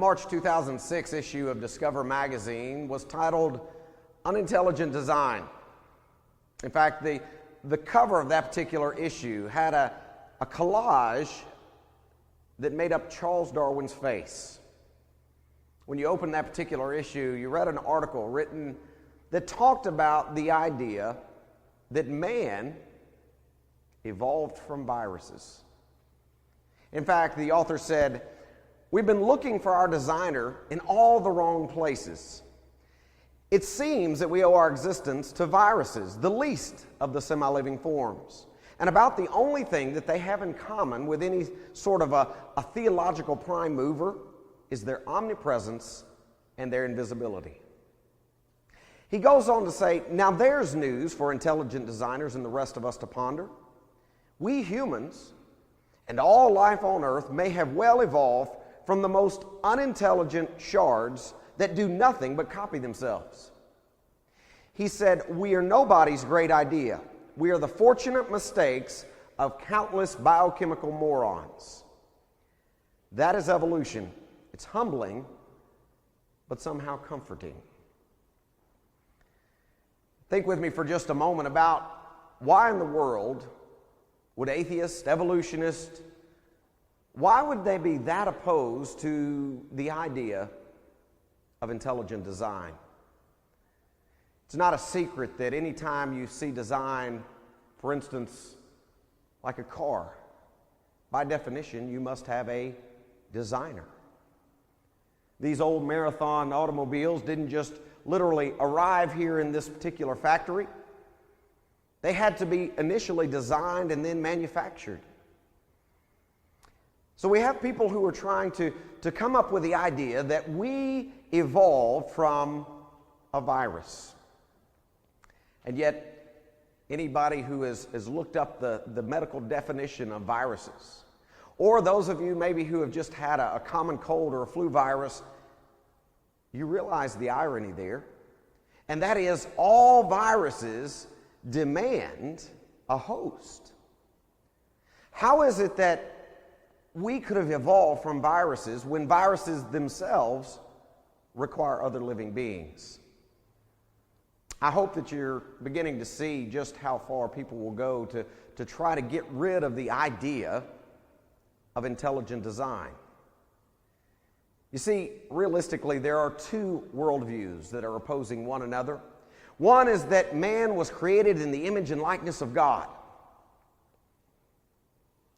The March 2006 issue of Discover magazine was titled Unintelligent Design. In fact, the cover of that particular issue had a collage that made up Charles Darwin's face. When you opened that particular issue, you read an article written that talked about the idea that man evolved from viruses. In fact, the author said, "We've been looking for our designer in all the wrong places. It seems that we owe our existence to viruses, the least of the semi-living forms, and about the only thing that they have in common with any sort of a theological prime mover is their omnipresence and their invisibility." He goes on to say, "Now there's news for intelligent designers and the rest of us to ponder. We humans and all life on earth may have well evolved from the most unintelligent shards that do nothing but copy themselves." He said, "We are nobody's great idea. We are the fortunate mistakes of countless biochemical morons." That is evolution. It's humbling, but somehow comforting. Think with me for just a moment about why in the world would atheists, evolutionists, why would they be that opposed to the idea of intelligent design? It's not a secret that anytime you see design, for instance, like a car, by definition, you must have a designer. These old marathon automobiles didn't just literally arrive here in this particular factory. They had to be initially designed and then manufactured. So we have people who are trying to come up with the idea that we evolved from a virus. And yet, anybody who has looked up the medical definition of viruses, or those of you maybe who have just had a common cold or a flu virus, you realize the irony there. And that is, all viruses demand a host. How is it that we could have evolved from viruses when viruses themselves require other living beings? I hope that you're beginning to see just how far people will go to try to get rid of the idea of intelligent design. You see, realistically, there are two worldviews that are opposing one another. One is that man was created in the image and likeness of God,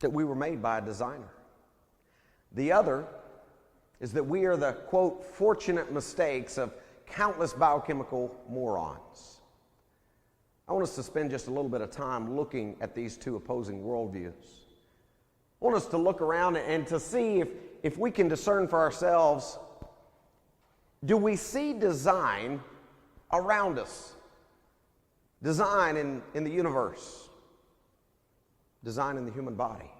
that we were made by a designer. The other is that we are the, quote, fortunate mistakes of countless biochemical morons. I want us to spend just a little bit of time looking at these two opposing worldviews. I want us to look around and to see if we can discern for ourselves, do we see design around us? Design in the universe. Design in the human body.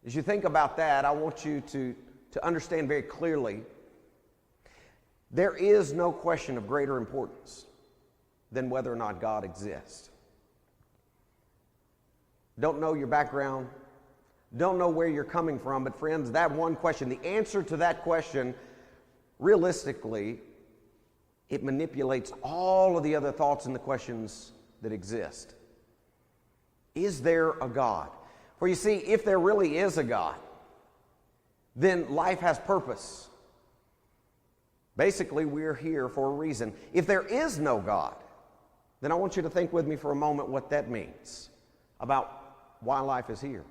As you think about that, I want you to understand very clearly, there is no question of greater importance than whether or not God exists. Don't know your background, don't know where you're coming from, but friends, that one question, the answer to that question, realistically, it manipulates all of the other thoughts and the questions that exist. Is there a God? For you see, if there really is a God, then life has purpose. Basically, we're here for a reason. If there is no God, then I want you to think with me for a moment what that means about why life is here,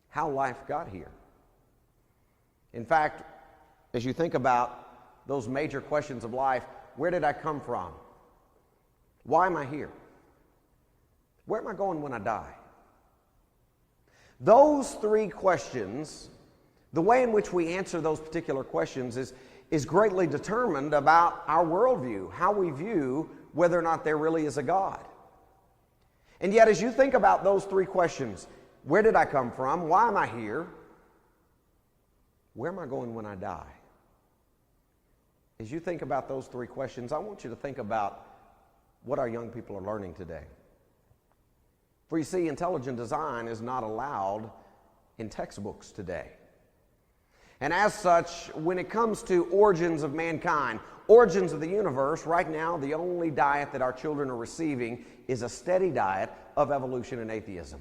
how life got here. In fact, as you think about those major questions of life, where did I come from? Why am I here? Where am I going when I die? Those three questions, the way in which we answer those particular questions is greatly determined about our worldview, how we view whether or not there really is a God. And yet, as you think about those three questions, where did I come from? Why am I here? Where am I going when I die? As you think about those three questions, I want you to think about what our young people are learning today. For you see, intelligent design is not allowed in textbooks today. And as such, when it comes to origins of mankind, origins of the universe, right now the only diet that our children are receiving is a steady diet of evolution and atheism.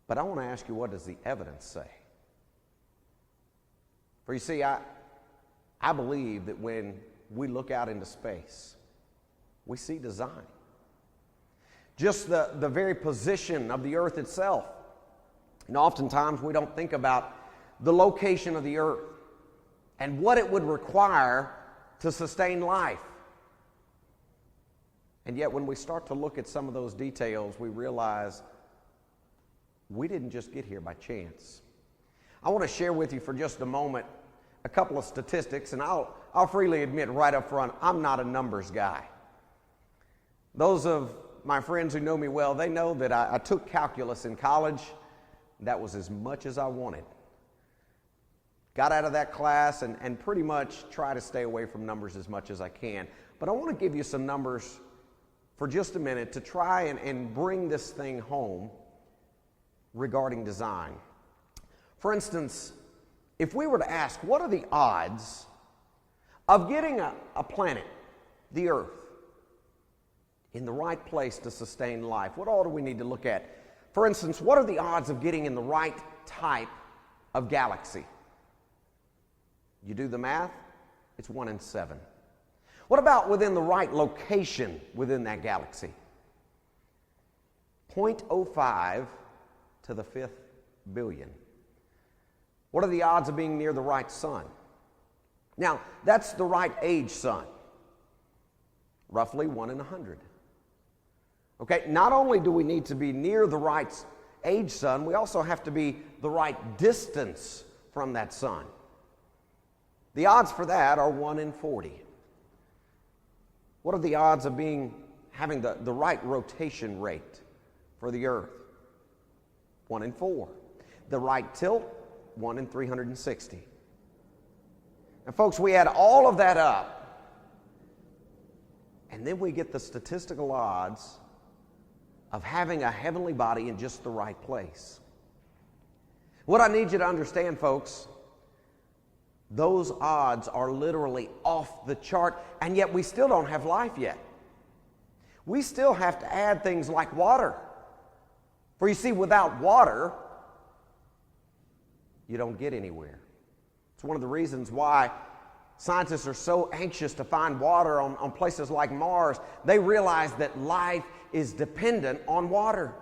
But I want to ask you, what does the evidence say? For you see, I believe that when we look out into space, we see design. Just the very position of the earth itself. And oftentimes we don't think about the location of the earth and what it would require to sustain life. And yet when we start to look at some of those details, we realize we didn't just get here by chance. I want to share with you for just a moment a couple of statistics, and I'll freely admit right up front, I'm not a numbers guy. Those of my friends who know me well, they know that I took calculus in college. That was as much as I wanted. Got out of that class and pretty much try to stay away from numbers as much as I can. But I want to give you some numbers for just a minute to try and bring this thing home regarding design. For instance, if we were to ask, what are the odds of getting a planet, the Earth, in the right place to sustain life? What all do we need to look at? For instance, what are the odds of getting in the right type of galaxy? You do the math, it's 1 in 7. What about within the right location within that galaxy? 0.05 to the 5th billion. What are the odds of being near the right sun? Now, that's the right age sun. Roughly 1 in 100. Okay, not only do we need to be near the right age sun, we also have to be the right distance from that sun. The odds for that are 1 in 40. What are the odds of having the right rotation rate for the Earth? 1 in 4. The right tilt, 1 in 360. And folks, we add all of that up, and then we get the statistical odds of having a heavenly body in just the right place. What I need you to understand, folks, those odds are literally off the chart, and yet we still don't have life yet. We still have to add things like water. For you see, without water, you don't get anywhere. It's one of the reasons why scientists are so anxious to find water on places like Mars. They realize that life is dependent on water.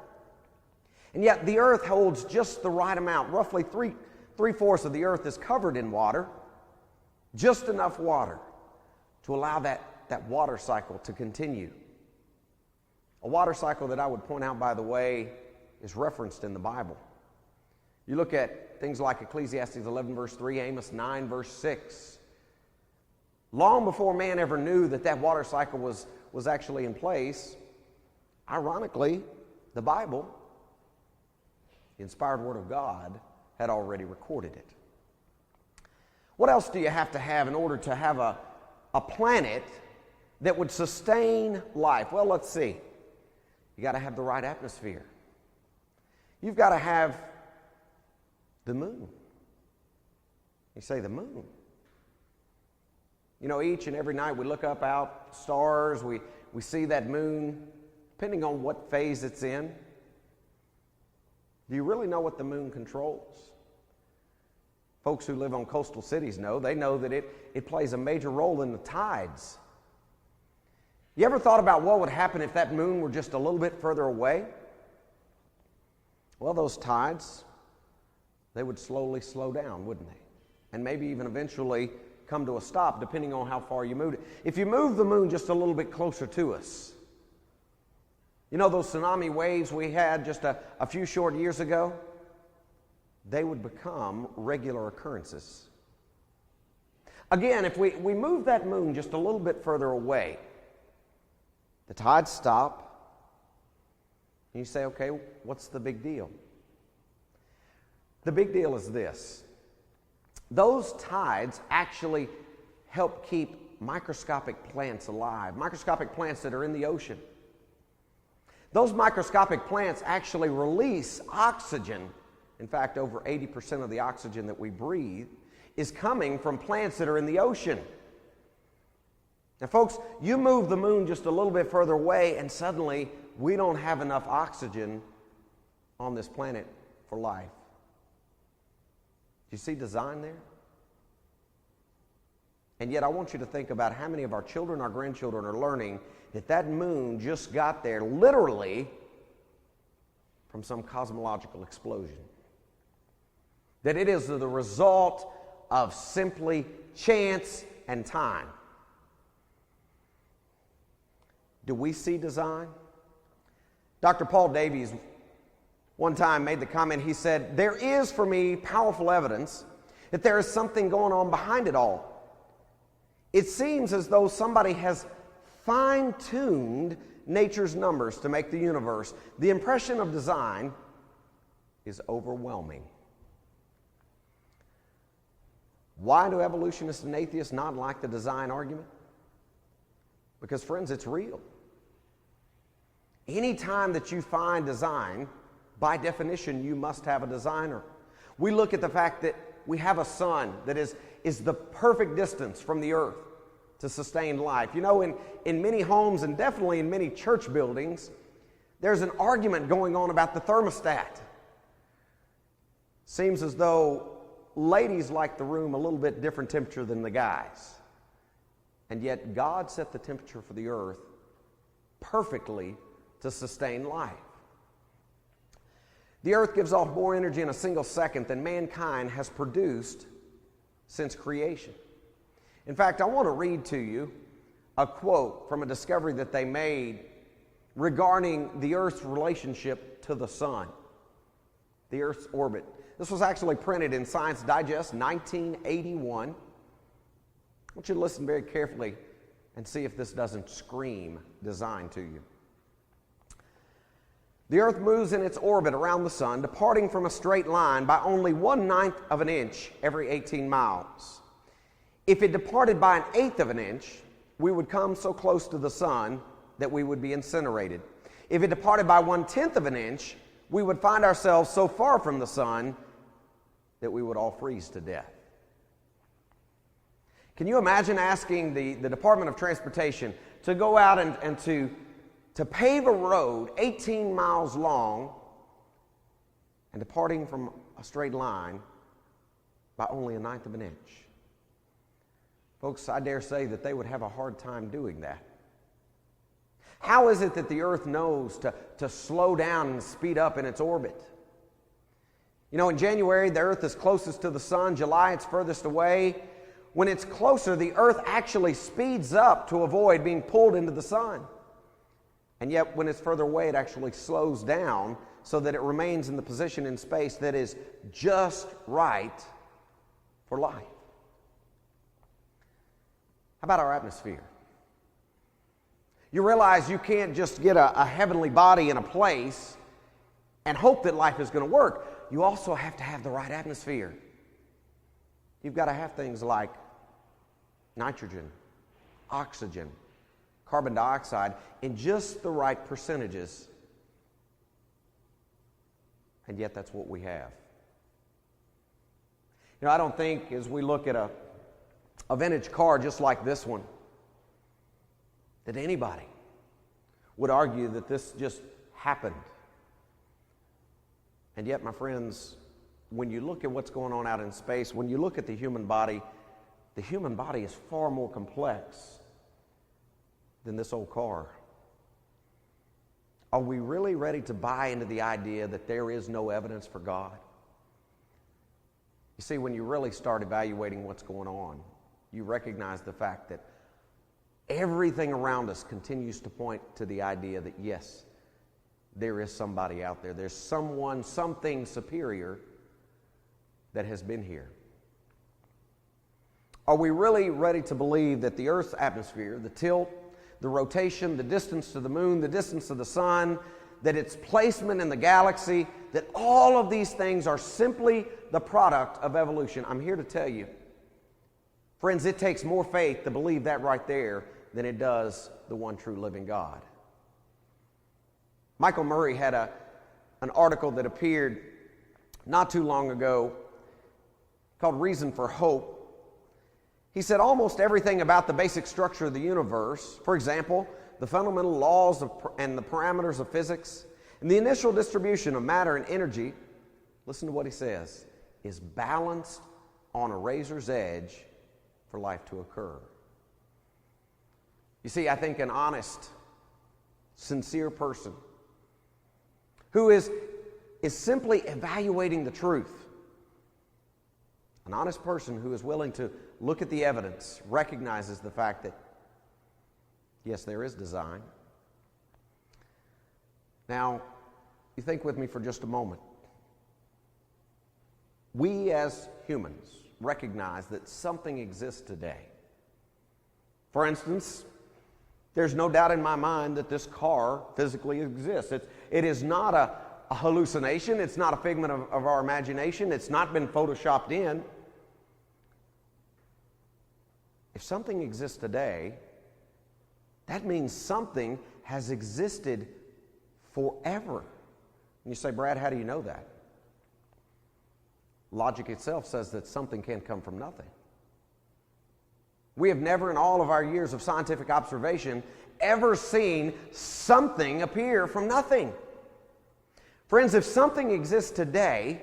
And yet the earth holds just the right amount. Roughly three-fourths of the earth is covered in water, just enough water to allow that water cycle to continue. A water cycle that I would point out, by the way, is referenced in the Bible. You look at things like Ecclesiastes 11 verse 3, Amos 9 verse 6. Long before man ever knew that water cycle was actually in place, ironically, the Bible, the inspired Word of God, had already recorded it. What else do you have to have in order to have a planet that would sustain life? Well, let's see. You got to have the right atmosphere. You've got to have the moon. You say the moon. You know, each and every night we look up out stars, we see that moon, depending on what phase it's in. Do you really know what the moon controls? Folks who live on coastal cities know. They know that it plays a major role in the tides. You ever thought about what would happen if that moon were just a little bit further away? Well, those tides, they would slowly slow down, wouldn't they? And maybe even eventually come to a stop, depending on how far you moved it. If you move the moon just a little bit closer to us, you know those tsunami waves we had just a few short years ago? They would become regular occurrences. Again, if we move that moon just a little bit further away, the tides stop, and you say, okay, what's the big deal? The big deal is this. Those tides actually help keep microscopic plants alive, microscopic plants that are in the ocean. Those microscopic plants actually release oxygen In fact, over 80% of the oxygen that we breathe is coming from plants that are in the ocean. Now, folks, you move the moon just a little bit further away, and suddenly we don't have enough oxygen on this planet for life. Do you see design there? And yet I want you to think about how many of our children, our grandchildren are learning that that moon just got there literally from some cosmological explosion. That it is the result of simply chance and time. Do we see design? Dr. Paul Davies one time made the comment, he said, "There is for me powerful evidence that there is something going on behind it all. It seems as though somebody has fine-tuned nature's numbers to make the universe. The impression of design is overwhelming." Why do evolutionists and atheists not like the design argument? Because, friends, it's real. Anytime that you find design, by definition, you must have a designer. We look at the fact that we have a sun that is the perfect distance from the earth to sustain life. You know, in many homes and definitely in many church buildings, there's an argument going on about the thermostat. Seems as though ladies like the room a little bit different temperature than the guys. And yet God set the temperature for the earth perfectly to sustain life. The earth gives off more energy in a single second than mankind has produced since creation. In fact, I want to read to you a quote from a discovery that they made regarding the earth's relationship to the sun, the earth's orbit. This was actually printed in Science Digest, 1981. I want you to listen very carefully and see if this doesn't scream design to you. The earth moves in its orbit around the sun, departing from a straight line by only 1/9 of an inch every 18 miles. If it departed by 1/8 of an inch, we would come so close to the sun that we would be incinerated. If it departed by 1/10 of an inch, we would find ourselves so far from the sun that we would all freeze to death. Can you imagine asking the Department of Transportation to go out and to pave a road 18 miles long and departing from a straight line by only 1/9 of an inch? Folks, I dare say that they would have a hard time doing that. How is it that the earth knows to slow down and speed up in its orbit? You know, in January, the earth is closest to the sun. July, it's furthest away. When it's closer, the earth actually speeds up to avoid being pulled into the sun. And yet, when it's further away, it actually slows down so that it remains in the position in space that is just right for life. How about our atmosphere? You realize you can't just get a heavenly body in a place and hope that life is going to work. You also have to have the right atmosphere. You've got to have things like nitrogen, oxygen, carbon dioxide in just the right percentages. And yet that's what we have. You know, I don't think as we look at a vintage car just like this one, that anybody would argue that this just happened. And yet, my friends, when you look at what's going on out in space, when you look at the human body is far more complex than this old car. Are we really ready to buy into the idea that there is no evidence for God? You see, when you really start evaluating what's going on, you recognize the fact that everything around us continues to point to the idea that, yes, there is somebody out there. There's someone, something superior that has been here. Are we really ready to believe that the Earth's atmosphere, the tilt, the rotation, the distance to the moon, the distance to the sun, that its placement in the galaxy, that all of these things are simply the product of evolution? I'm here to tell you, friends, it takes more faith to believe that right there than it does the one true living God. Michael Murray had an article that appeared not too long ago called Reason for Hope. He said almost everything about the basic structure of the universe, for example, the fundamental laws and the parameters of physics, and the initial distribution of matter and energy, listen to what he says, is balanced on a razor's edge for life to occur. You see, I think an honest, sincere person who is simply evaluating the truth, an honest person who is willing to look at the evidence, recognizes the fact that, yes, there is design. Now, you think with me for just a moment. We as humans recognize that something exists today. For instance, there's no doubt in my mind that this car physically exists. It is not a hallucination. It's not a figment of our imagination. It's not been photoshopped in. If something exists today, that means something has existed forever. And you say, Brad, how do you know that? Logic itself says that something can't come from nothing. We have never in all of our years of scientific observation ever seen something appear from nothing. Friends, if something exists today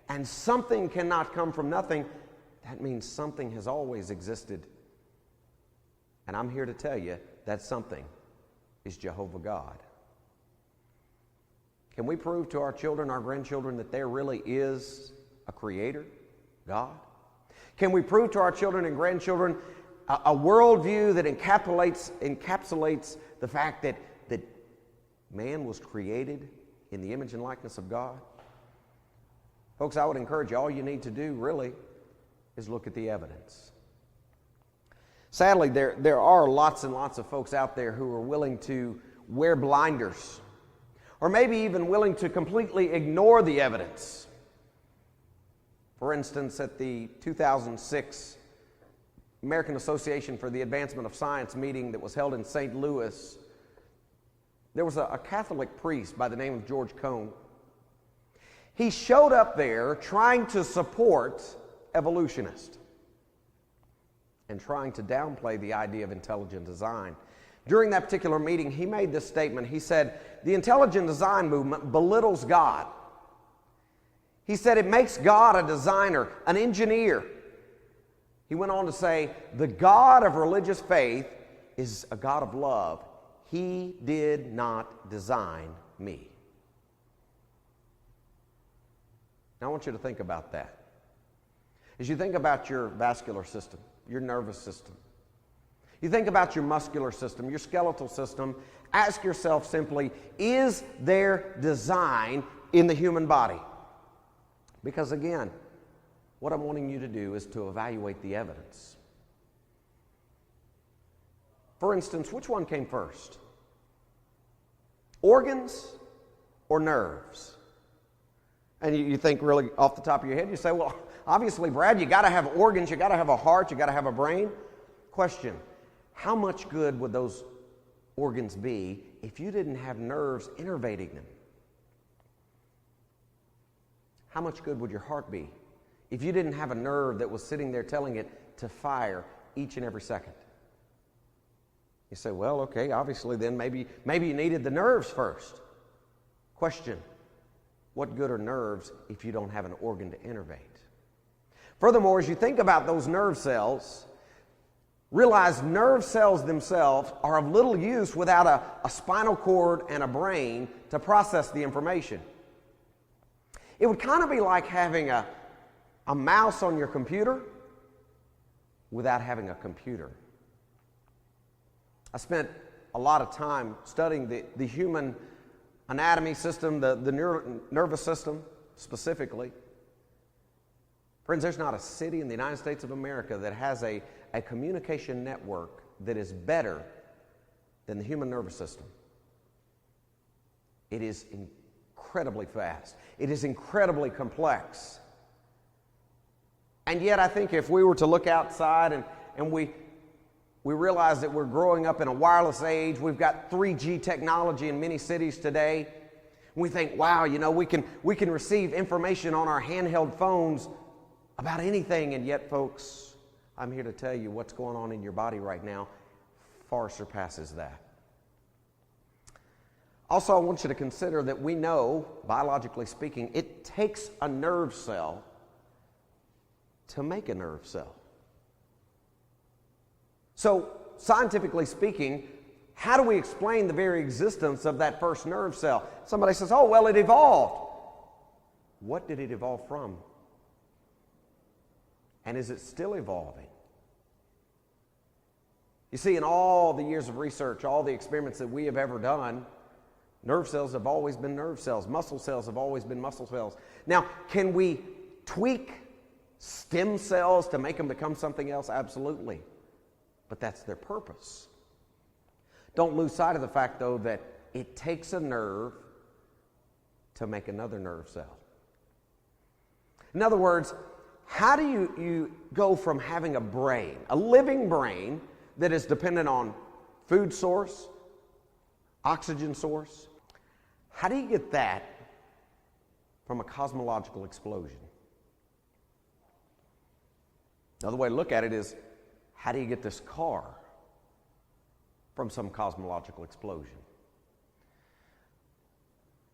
and something cannot come from nothing, that means something has always existed. And I'm here to tell you that something is Jehovah God. Can we prove to our children, our grandchildren, that there really is a creator, God? Can we prove to our children and grandchildren a worldview that encapsulates the fact that man was created in the image and likeness of God? Folks, I would encourage you, all you need to do really is look at the evidence. Sadly, there are lots and lots of folks out there who are willing to wear blinders, or maybe even willing to completely ignore the evidence. For instance, at the 2006 American Association for the Advancement of Science meeting that was held in St. Louis, there was a Catholic priest by the name of George Cone. He showed up there trying to support evolutionists and trying to downplay the idea of intelligent design. During that particular meeting, he made this statement. He said, the intelligent design movement belittles God. He said it makes God a designer, an engineer. He went on to say, the God of religious faith is a God of love. He did not design me. Now I want you to think about that. As you think about your vascular system, your nervous system, you think about your muscular system, your skeletal system, ask yourself simply, is there design in the human body? Because again, what I'm wanting you to do is to evaluate the evidence. For instance, which one came first? Organs or nerves? And you think really off the top of your head, you say, well, obviously, Brad, you got to have organs, you got to have a heart, you got to have a brain. Question, how much good would those organs be if you didn't have nerves innervating them? How much good would your heart be if you didn't have a nerve that was sitting there telling it to fire each and every second? You say, well, okay, obviously then maybe you needed the nerves first. Question, what good are nerves if you don't have an organ to innervate? Furthermore, as you think about those nerve cells, realize nerve cells themselves are of little use without a spinal cord and a brain to process the information. It would kind of be like having a mouse on your computer without having a computer. I spent a lot of time studying the human anatomy system, the nervous system specifically. Friends, there's not a city in the United States of America that has a communication network that is better than the human nervous system. It is incredibly fast. It is incredibly complex. And yet I think if we were to look outside and we realize that we're growing up in a wireless age, we've got 3G technology in many cities today, We think, wow, we can receive information on our handheld phones about anything, and yet, folks, I'm here to tell you what's going on in your body right now far surpasses that. Also, I want you to consider that we know, biologically speaking, it takes a nerve cell to make a nerve cell. So, scientifically speaking, how do we explain the very existence of that first nerve cell? Somebody says, oh, well, it evolved. What did it evolve from? And is it still evolving? You see, in all the years of research, all the experiments that we have ever done, nerve cells have always been nerve cells. Muscle cells have always been muscle cells. Now, can we tweak stem cells to make them become something else? Absolutely. But that's their purpose. Don't lose sight of the fact, though, that it takes a nerve to make another nerve cell. In other words, how do you go from having a brain, a living brain that is dependent on food source, oxygen source, how do you get that from a cosmological explosion? Another way to look at it is, how do you get this car from some cosmological explosion?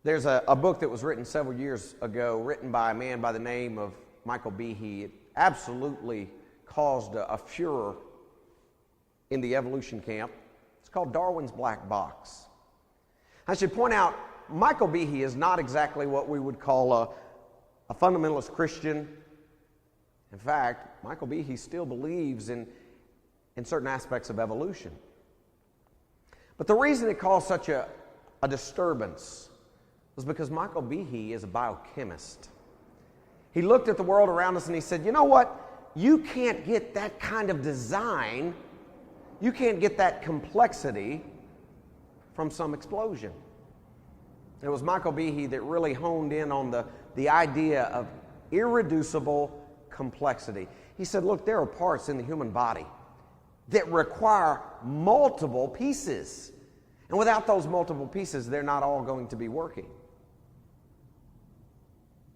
There's a book that was written several years ago, written by a man by the name of Michael Behe. It absolutely caused a furor in the evolution camp. It's called Darwin's Black Box. I should point out, Michael Behe is not exactly what we would call a fundamentalist Christian. In fact, Michael Behe still believes in certain aspects of evolution. But the reason it caused such a disturbance was because Michael Behe is a biochemist. He looked at the world around us and he said, you know what? You can't get that kind of design, you can't get that complexity from some explosion. It was Michael Behe that really honed in on the idea of irreducible complexity. He said, look, there are parts in the human body that require multiple pieces. And without those multiple pieces, they're not all going to be working.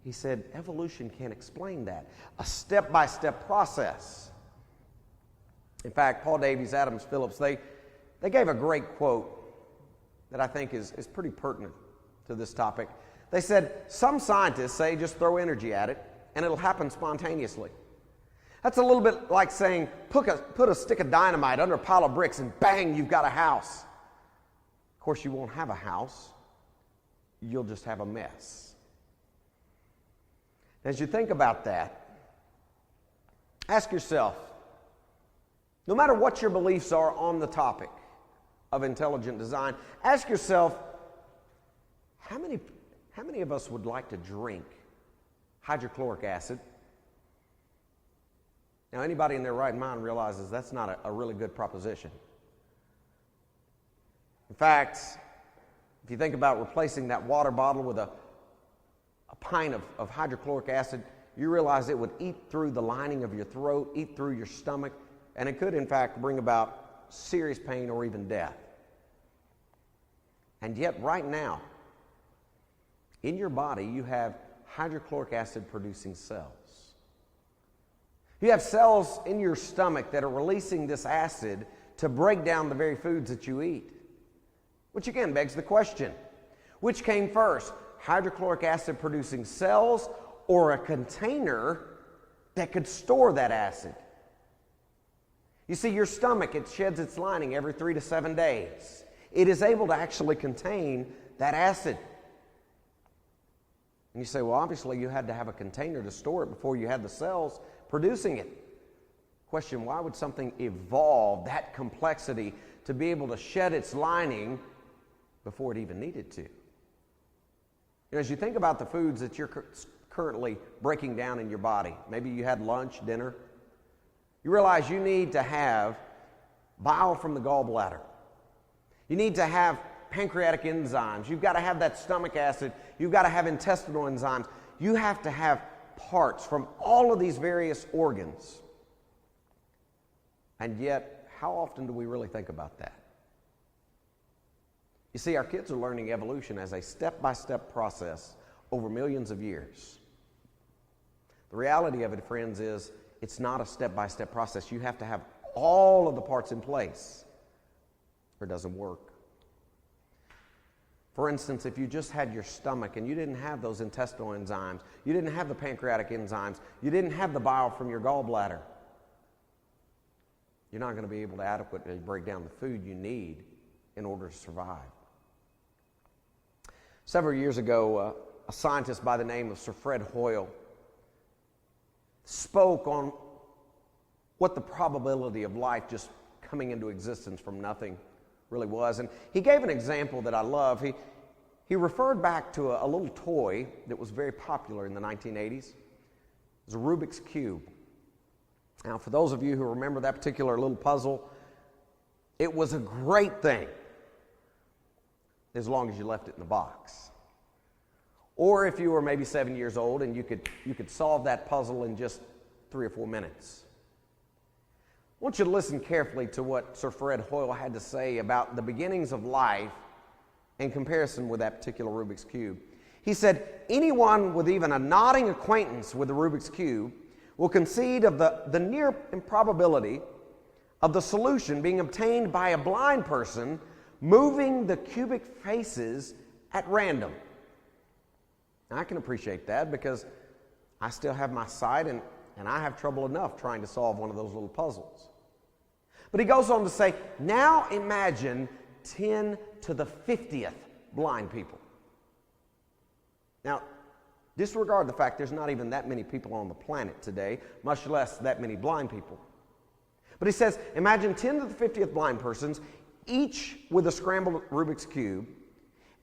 He said, evolution can't explain that. A step-by-step process. In fact, Paul Davies, Adams Phillips, they gave a great quote that I think is pretty pertinent to this topic. They said, some scientists say just throw energy at it and it'll happen spontaneously. That's a little bit like saying, put a stick of dynamite under a pile of bricks and bang, you've got a house. Of course, you won't have a house. You'll just have a mess. As you think about that, ask yourself, no matter what your beliefs are on the topic of intelligent design, ask yourself, how many of us would like to drink hydrochloric acid? Now, anybody in their right mind realizes that's not a really good proposition. In fact, if you think about replacing that water bottle with a pint of hydrochloric acid, you realize it would eat through the lining of your throat, eat through your stomach, and it could, in fact, bring about serious pain or even death. And yet, right now, in your body, you have hydrochloric acid producing cells. You have cells in your stomach that are releasing this acid to break down the very foods that you eat. Which again begs the question, which came first? Hydrochloric acid producing cells or a container that could store that acid? You see, your stomach, it sheds its lining every 3 to 7 days. It is able to actually contain that acid. And you say, well, obviously you had to have a container to store it before you had the cells producing it. Question, why would something evolve that complexity to be able to shed its lining before it even needed to? As you think about the foods that you're currently breaking down in your body, maybe you had lunch, dinner, you realize you need to have bile from the gallbladder. You need to have pancreatic enzymes. You've got to have that stomach acid. You've got to have intestinal enzymes. You have to have parts from all of these various organs. And yet, how often do we really think about that? You see, our kids are learning evolution as a step-by-step process over millions of years. The reality of it, friends, is it's not a step-by-step process. You have to have all of the parts in place or it doesn't work. For instance, if you just had your stomach and you didn't have those intestinal enzymes, you didn't have the pancreatic enzymes, you didn't have the bile from your gallbladder, you're not going to be able to adequately break down the food you need in order to survive. Several years ago, a scientist by the name of Sir Fred Hoyle spoke on what the probability of life just coming into existence from nothing really was. And he gave an example that I love. He referred back to a little toy that was very popular in the 1980s. It was a Rubik's Cube. Now, for those of you who remember that particular little puzzle, it was a great thing as long as you left it in the box. Or if you were maybe 7 years old and you could solve that puzzle in just 3 or 4 minutes. I want you to listen carefully to what Sir Fred Hoyle had to say about the beginnings of life in comparison with that particular Rubik's Cube. He said, anyone with even a nodding acquaintance with the Rubik's Cube will concede of the near improbability of the solution being obtained by a blind person moving the cubic faces at random. Now, I can appreciate that because I still have my sight and I have trouble enough trying to solve one of those little puzzles. But he goes on to say, now imagine 10 to the 50th blind people. Now, disregard the fact there's not even that many people on the planet today, much less that many blind people. But he says, imagine 10 to the 50th blind persons, each with a scrambled Rubik's Cube,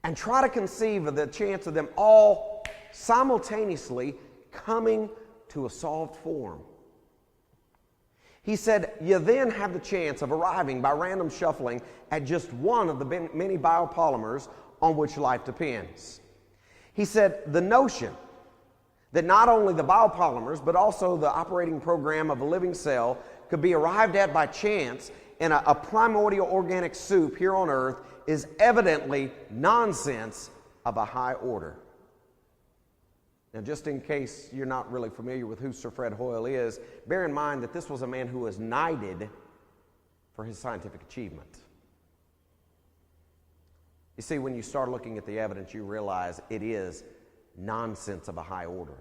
and try to conceive of the chance of them all simultaneously coming to a solved form. He said, you then have the chance of arriving by random shuffling at just one of the many biopolymers on which life depends. He said, the notion that not only the biopolymers, but also the operating program of a living cell could be arrived at by chance in a primordial organic soup here on Earth is evidently nonsense of a high order. Now, just in case you're not really familiar with who Sir Fred Hoyle is, bear in mind that this was a man who was knighted for his scientific achievement. You see, when you start looking at the evidence, you realize it is nonsense of a high order.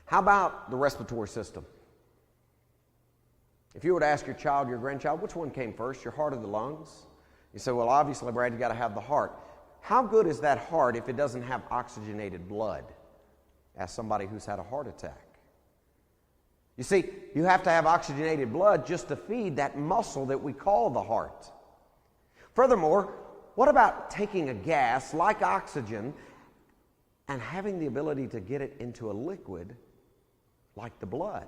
How about the respiratory system? If you were to ask your child, your grandchild, which one came first, your heart or the lungs? You say, well, obviously, Brad, you got to have the heart. How good is that heart if it doesn't have oxygenated blood? Ask somebody who's had a heart attack. You see, you have to have oxygenated blood just to feed that muscle that we call the heart. Furthermore, what about taking a gas like oxygen and having the ability to get it into a liquid like the blood?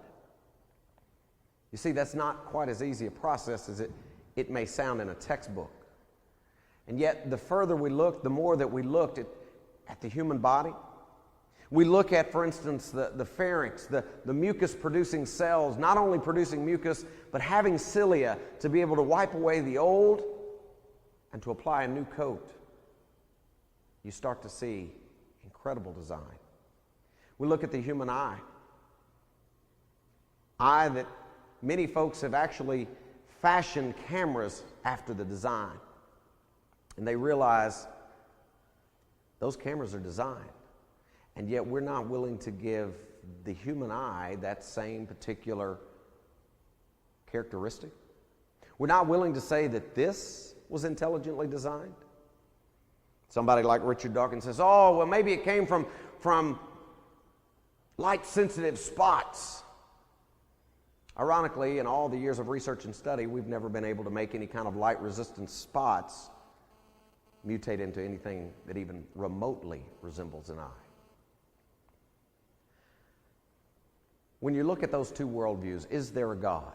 You see, that's not quite as easy a process as it may sound in a textbook. And yet, the further we look, the more that we looked at the human body. We look at, for instance, the pharynx, the mucus-producing cells, not only producing mucus, but having cilia to be able to wipe away the old and to apply a new coat. You start to see incredible design. We look at the human eye that many folks have actually fashioned cameras after the design. And they realize those cameras are designed. And yet we're not willing to give the human eye that same particular characteristic. We're not willing to say that this was intelligently designed. Somebody like Richard Dawkins says, oh, well, maybe it came from light-sensitive spots. Ironically, in all the years of research and study, we've never been able to make any kind of light-resistant spots mutate into anything that even remotely resembles an eye. When you look at those two worldviews, is there a God?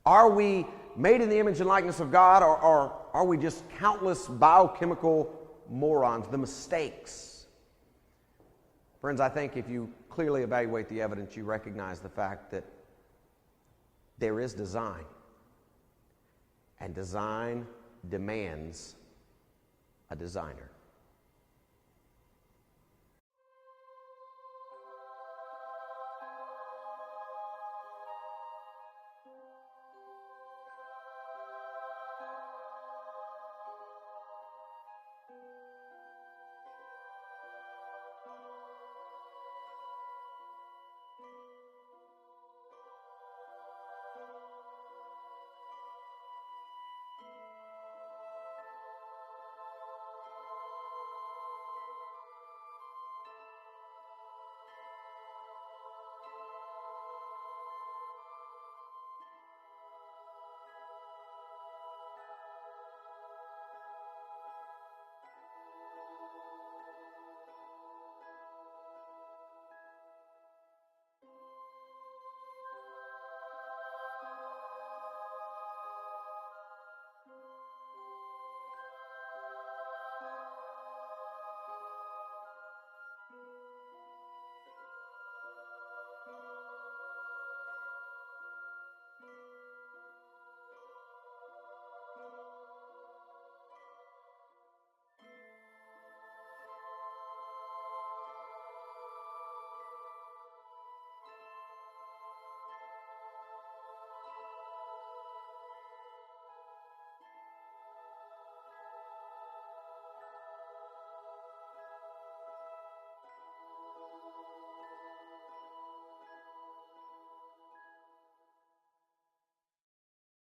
Are we made in the image and likeness of God, or are we just countless biochemical morons, the mistakes? Friends, I think if you clearly evaluate the evidence, you recognize the fact that there is design. And design demands a designer.